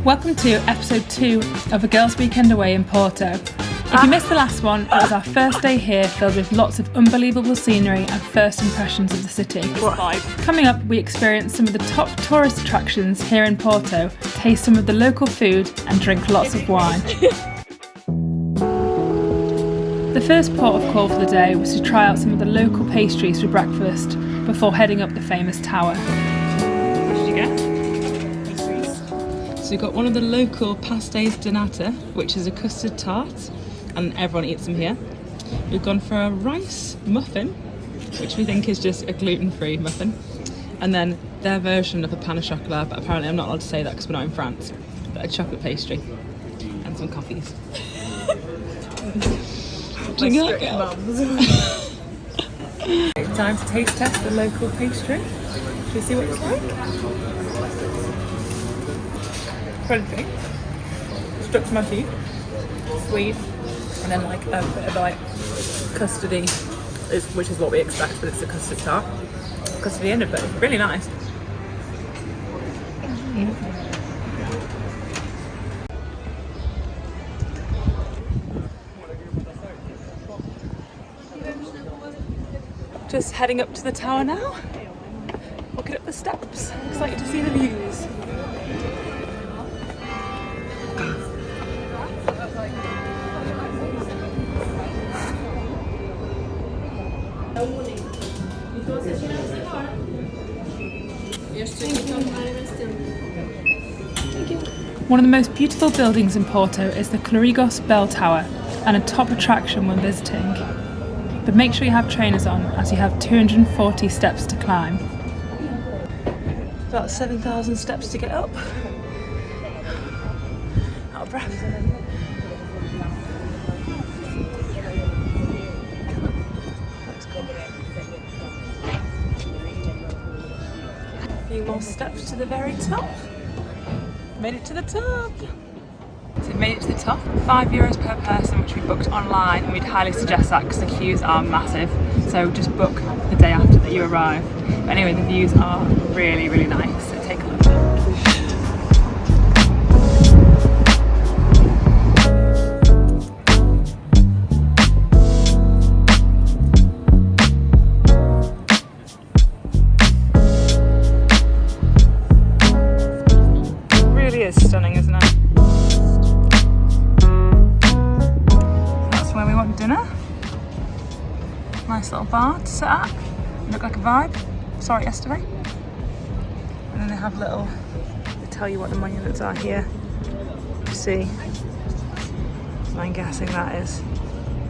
Welcome to episode 2 of a girls' weekend away in Porto. If you missed the last one, it was our first day here, filled with lots of unbelievable scenery and first impressions of the city. Coming up, we experience some of the top tourist attractions here in Porto, taste some of the local food and drink lots of wine. The first port of call for the day was to try out some of the local pastries for breakfast before heading up the famous tower. What did you get? So we've got one of the local Pastel de Nata, which is a custard tart, and everyone eats them here. We've gone for a rice muffin, which we think is just a gluten-free muffin, and then their version of a pain au chocolat, but apparently I'm not allowed to say that because we're not in France, but a chocolate pastry, and some coffees. Time to taste test the local pastry. Should we see what it's like? Crunchy, stuck to my teeth, sweet, and then like a bit of like custardy, which is what we expect, but it's a custard tart. Custardy end of it, really nice. Just heading up to the tower now, walking up the steps, excited to see the views. One of the most beautiful buildings in Porto is the Clérigos Tower, and a top attraction when visiting. But make sure you have trainers on, as you have 240 steps to climb. About 7,000 steps to get up. Out of breath. A few more steps to the very top. Made it to the top. So we made it to the top, €5 per person, which we booked online, and we'd highly suggest that because the queues are massive. So just book the day after that you arrive. But anyway, the views are really, really nice. So take a look. Is stunning, isn't it? That's where we want dinner. Nice little bar to sit at. Look like a vibe. Saw it yesterday. And then they have little, they tell you what the monuments are here. You see. I'm guessing that is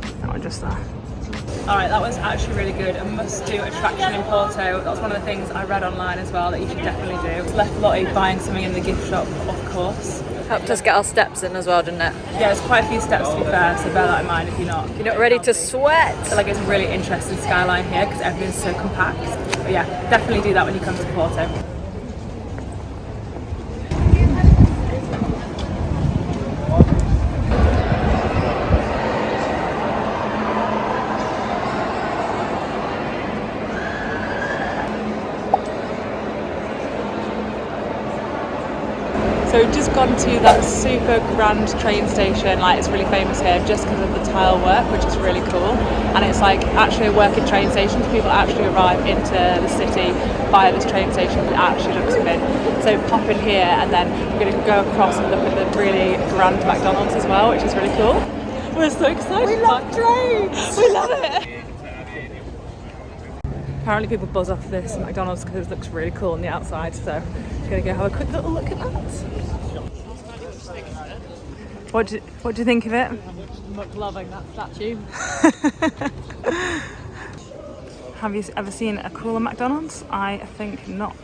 that one just there. Alright, that was actually really good. A must-do attraction in Porto. That was one of the things I read online as well that you should definitely do. It's left Lottie buying something in the gift shop, of course. Helped us get our steps in as well, didn't it? Yeah, there's quite a few steps to be fair, so bear that in mind if you're not. You're not ready to sweat. I feel like it's a really interesting skyline here because everything's so compact. But yeah, definitely do that when you come to Porto. So we've just gone to that super grand train station, like it's really famous here just because of the tile work, which is really cool. And it's like actually a working train station, so people actually arrive into the city via this train station. It actually looks mint. So pop in here and then we're going to go across and look at the really grand Macdonalds as well, which is really cool. We're so excited. We love trains! We love it! Apparently people buzz off this Macdonald's because it looks really cool on the outside, so I'm going to go have a quick little look at that. What do you think of it? I'm loving that statue. Have you ever seen a cooler McDonald's? I think not.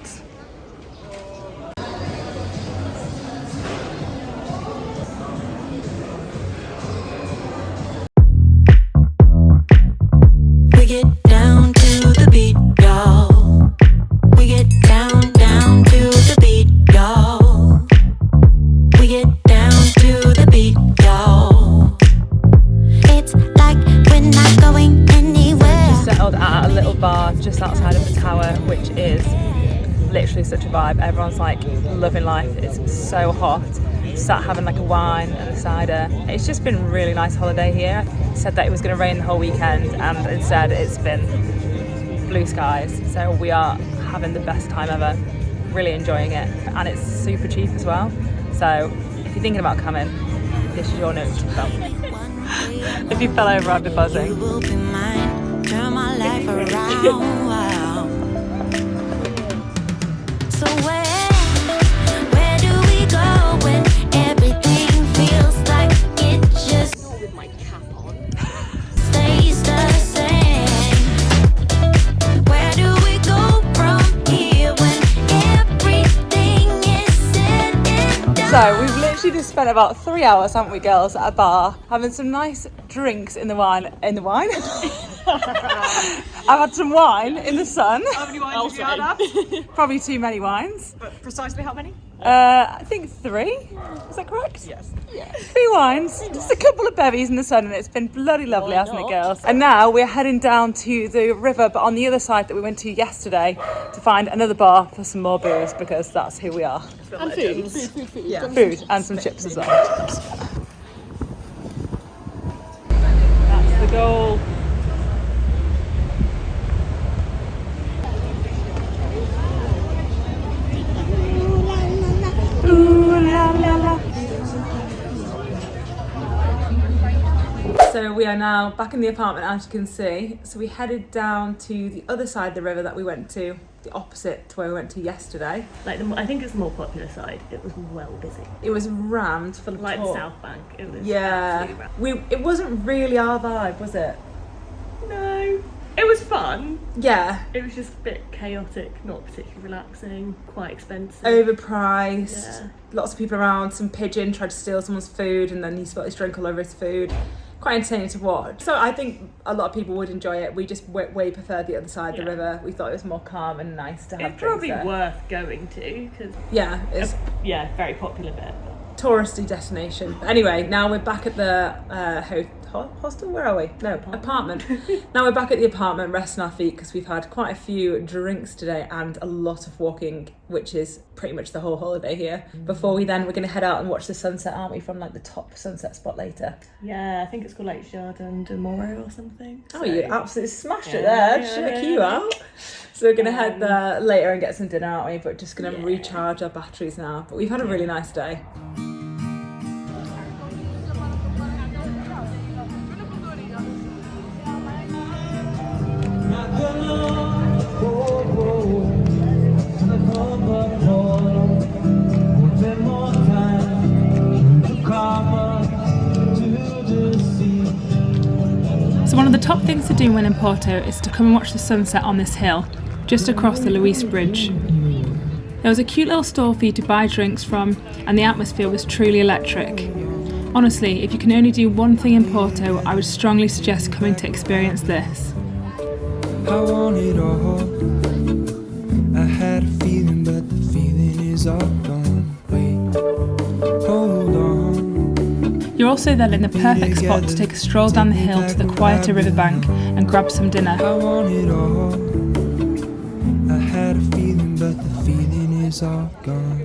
We get down to the beat, y'all. We get down to the beat, y'all. We get down to the beat, y'all. It's like we're not going anywhere. Just settled at a little bar just outside of the tower, which is literally everyone's like loving life. It's so hot. Sat having like a wine and a cider. It's just been a really nice holiday here. Said that it was going to rain the whole weekend, and instead it's been blue skies. So we are having the best time ever. Really enjoying it, and it's super cheap as well. So if you're thinking about coming, this is your note to come. If you fell over, I'd be buzzing. You will be mine, turn my life around. So where do we go when everything feels like it just with my cap on stays the same? Where do we go from here when everything is said and done? So we've literally just spent about 3 hours, haven't we, girls, at a bar having some nice drinks in the wine. I've had some wine in the sun. How many wines have you had? Probably too many wines. But precisely how many? I think 3. Is that correct? Yes. 3 wines, just a couple of bevies in the sun, and it's been bloody lovely, hasn't it, girls? And now we're heading down to the river, but on the other side that we went to yesterday, to find another bar for some more booze, because that's who we are. And food. Yeah, food and some chips as well. That's the goal. So we are now back in the apartment, as you can see. So we headed down to the other side of the river that we went to, the opposite to where we went to yesterday. Like I think it's the more popular side. It was well busy. It was rammed full of Like the talk. South Bank. It was Yeah, absolutely rammed. it wasn't really our vibe, was it? No, it was fun. Yeah, It was just a bit chaotic, not particularly relaxing, quite expensive. overpriced. Yeah. Lots of people around. Some pigeon tried to steal someone's food, and then he spilled his drink all over his food. Quite entertaining to watch. So I think a lot of people would enjoy it. We just way preferred the other side of the Yeah. river. We thought it was more calm and nice to have It's drinks probably there. worth going to because Yeah, it's very popular bit. touristy destination. But anyway, now we're back at the hostel. Where are we? No, apartment. Now we're back at the apartment, resting our feet because we've had quite a few drinks today and a lot of walking, which is pretty much the whole holiday here. Before we're going to head out and watch the sunset, aren't we? From like the top sunset spot later. Yeah, I think it's called like Jardim de Morro or something. Oh, you absolutely smashed it Yeah, there. yeah, Check yeah. you out. So we're going to head there later and get some dinner, aren't we? But just going to recharge our batteries now. But we've had a really nice day. So one of the top things to do when in Porto is to come and watch the sunset on this hill, just across the Luís Bridge. There was a cute little store for you to buy drinks from, and the atmosphere was truly electric. Honestly, if you can only do one thing in Porto, I would strongly suggest coming to experience this. I want it all. I had a feeling, but the feeling is all gone. Wait, hold on. You're also then in the perfect spot to take a stroll down the hill to the quieter riverbank and grab some dinner. I want it all. I had a feeling, but the feeling is all gone.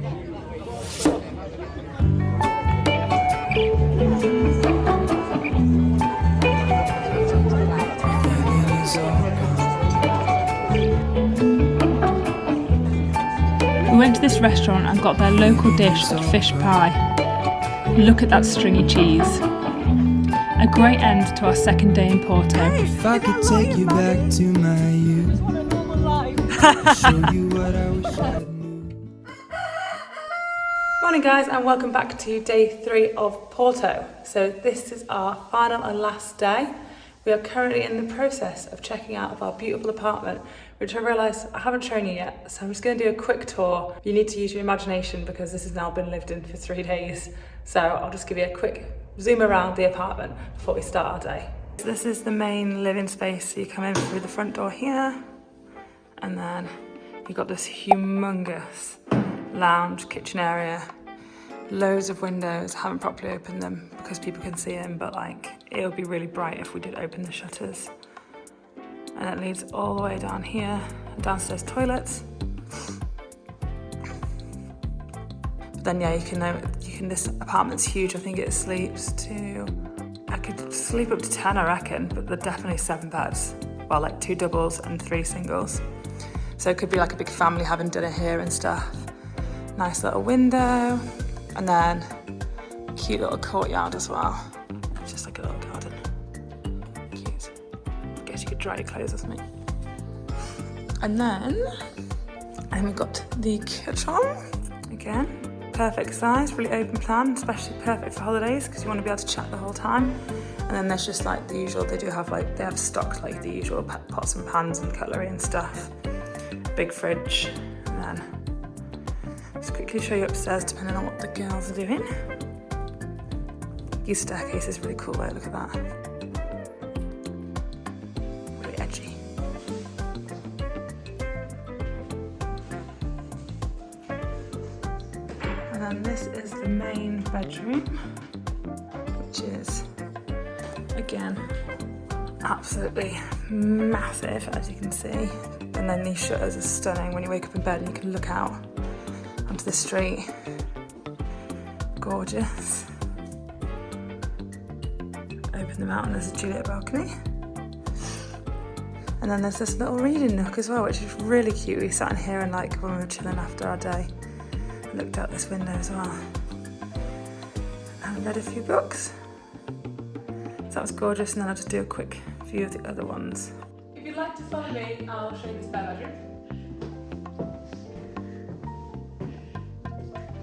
We went to this restaurant and got their local dish called fish pie. Look at that stringy cheese. A great end to our second day in Porto. If I could take you back to my youth, show you what I wish I knew. Morning guys, and welcome back to day 3 of Porto. So this is our final and last day. We are currently in the process of checking out of our beautiful apartment, which I realise I haven't shown you yet, so I'm just going to do a quick tour. You need to use your imagination because this has now been lived in for 3 days. So I'll just give you a quick zoom around the apartment before we start our day. So this is the main living space. So you come in through the front door here, and then you've got this humongous lounge kitchen area. Loads of windows. I haven't properly opened them because people can see them, but like it would be really bright if we did open the shutters. And it leads all the way down here, downstairs toilets. But then yeah, you can. This apartment's huge. I think it sleeps to. I could sleep up to 10, I reckon, but they're definitely 7 beds. Well, like 2 doubles and 3 singles. So it could be like a big family having dinner here and stuff. Nice little window, and then cute little courtyard as well. Just like a little garden. Cute. I guess you could dry your clothes or something. And then we've got the kitchen again. Perfect size, really open plan, especially perfect for holidays because you want to be able to chat the whole time. And then there's just like the usual, they have stocked like the usual pots and pans and cutlery and stuff. Big fridge. And then just quickly show you upstairs depending on what the girls are doing. These staircase is really cool, look at that. Really edgy. And this is the main bedroom, which is, again, absolutely massive, as you can see. And then these shutters are stunning. When you wake up in bed and you can look out onto the street. Gorgeous. Open them out and there's a Juliet balcony. And then there's this little reading nook as well, which is really cute. We sat in here and like when we were chilling after our day, looked out this window as well. And read a few books. So that was gorgeous, and then I'll just do a quick view of the other ones. If you'd like to follow me, I'll show you the spare bedroom.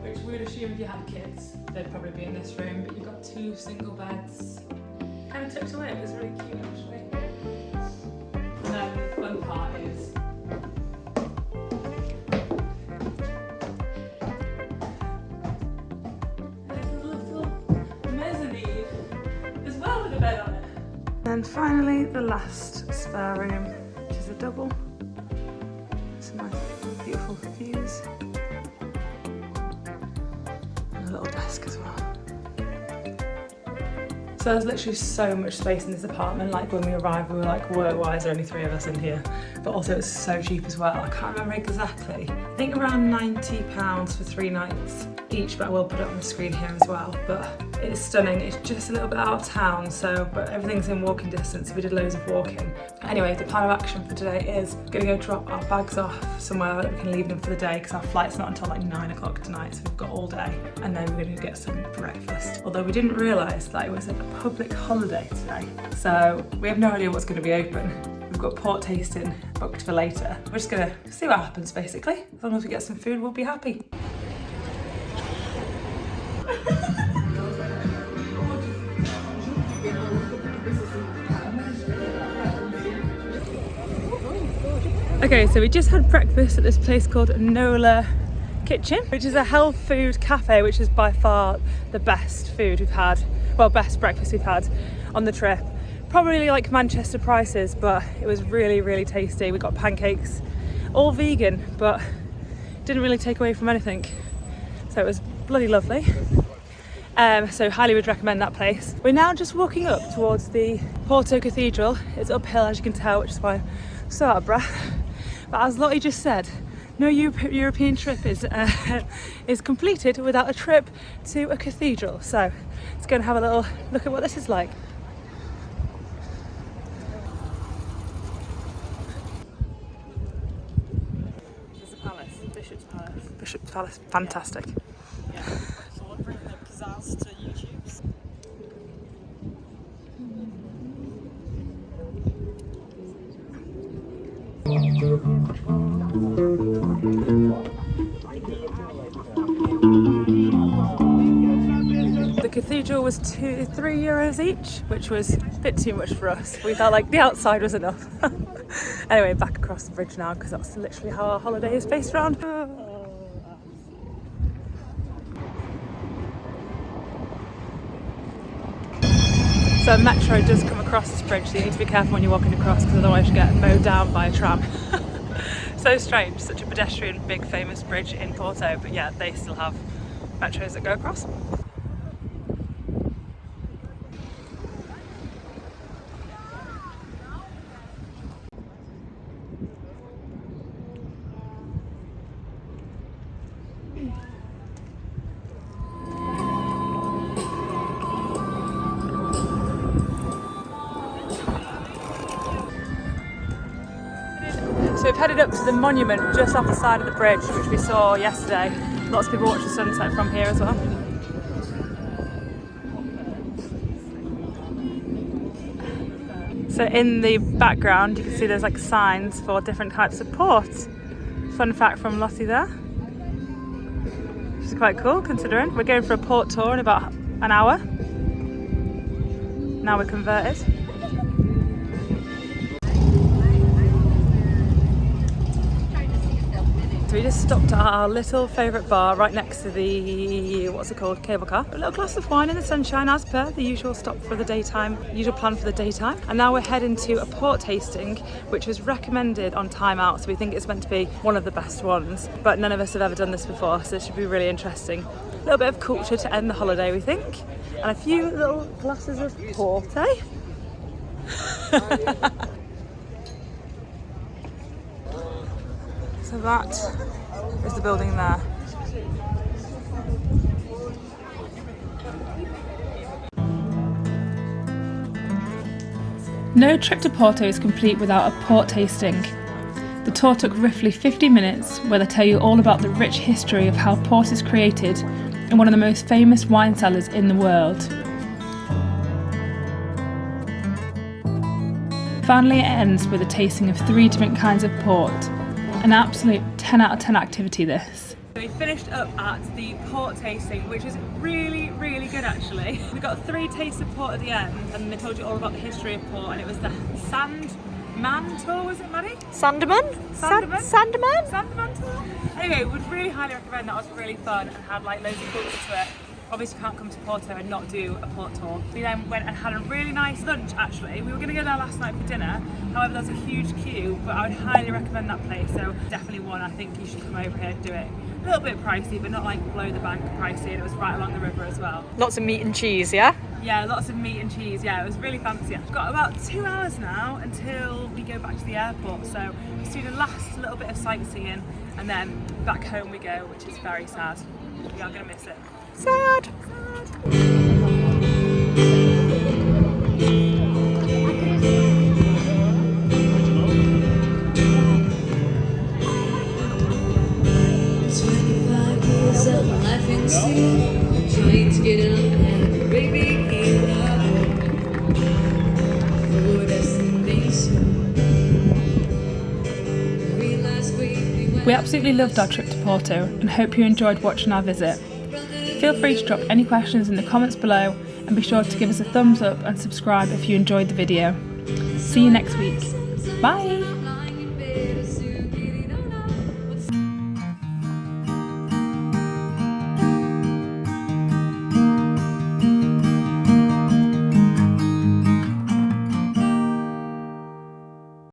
Which we would assume if you had kids, they'd probably be in this room, but you've got 2 single beds. Kind of tucked away, it was really cute actually. And then the fun part is and finally, the last spare room, which is a double. Some nice, beautiful views. And a little desk as well. So there's literally so much space in this apartment. Like when we arrived, we were like, why is there only 3 of us in here? But also it's so cheap as well. I can't remember exactly. I think around £90 for 3 nights each, but I will put it on the screen here as well. But it's stunning. It's just a little bit out of town, but everything's in walking distance, so we did loads of walking. Anyway, the plan of action for today is going to go drop our bags off somewhere that we can leave them for the day, because our flight's not until like 9 o'clock tonight, so we've got all day. And then we're going to get some breakfast. Although we didn't realise that it was a public holiday today, so we have no idea what's going to be open. We've got port tasting booked for later. We're just going to see what happens basically. As long as we get some food, we'll be happy. Okay, so we just had breakfast at this place called Nola Kitchen, which is a health food cafe, which is by far the best food we've had, well, best breakfast we've had on the trip. Probably like Manchester prices, but it was really, really tasty. We got pancakes, all vegan, but didn't really take away from anything. So it was bloody lovely. So highly would recommend that place. We're now just walking up towards the Porto Cathedral. It's uphill, as you can tell, which is why I'm so out of breath. But as Lottie just said, no European trip is completed without a trip to a cathedral. So let's go and have a little look at what this is like. There's a palace, Bishop's Palace. Bishop's Palace, fantastic. Yeah. So we'll bring the pizzazz to YouTube. The cathedral was €3 each, which was a bit too much for us. We felt like the outside was enough. Anyway, back across the bridge now, because that's literally how our holiday is based around. So a metro does come across this bridge, so you need to be careful when you're walking across, because otherwise you get mowed down by a tram. So strange, such a pedestrian, big famous bridge in Porto, but yeah, they still have metros that go across. headed up to the monument just off the side of the bridge, which we saw yesterday. Lots of people watch the sunset from here as well. So in the background you can see there's like signs for different types of port. Fun fact from Lottie there. Which is quite cool considering. We're going for a port tour in about an hour. Now we're converted. So we just stopped at our little favourite bar right next to the, what's it called, cable car. A little glass of wine in the sunshine as per the usual stop for the daytime, usual plan for the daytime. And now we're heading to a port tasting, which was recommended on Time Out. So we think it's meant to be one of the best ones. But none of us have ever done this before, so it should be really interesting. A little bit of culture to end the holiday, we think. And a few little glasses of port, eh? So that is the building there. No trip to Porto is complete without a port tasting. The tour took roughly 50 minutes, where they tell you all about the rich history of how port is created in one of the most famous wine cellars in the world. Finally, it ends with a tasting of 3 different kinds of port. An absolute 10 out of 10 activity this. We finished up at the port tasting, which was really, really good actually. We got 3 tastes of port at the end, and they told you all about the history of port, and it was the Sandeman tour, was it, Maddie? Sandeman? Sandeman? Sandeman? Sandeman tour? Anyway, would really highly recommend. That was really fun and had like loads of culture to it. Obviously can't come to Porto and not do a port tour. We then went and had a really nice lunch actually. We were going to go there last night for dinner, however there was a huge queue, but I would highly recommend that place, so definitely one I think you should come over here and do it. A little bit pricey, but not like below the bank pricey, and it was right along the river as well. Lots of meat and cheese, yeah? Yeah, lots of meat and cheese, yeah, it was really fancy. We've got about 2 hours now until we go back to the airport, so let's do the last little bit of sightseeing and then back home we go, which is very sad. We are going to miss it. Sad. Trying to get up and baby give up for destination. We absolutely loved our trip to Porto and hope you enjoyed watching our visit. Feel free to drop any questions in the comments below, and be sure to give us a thumbs up and subscribe if you enjoyed the video. See you next week. Bye!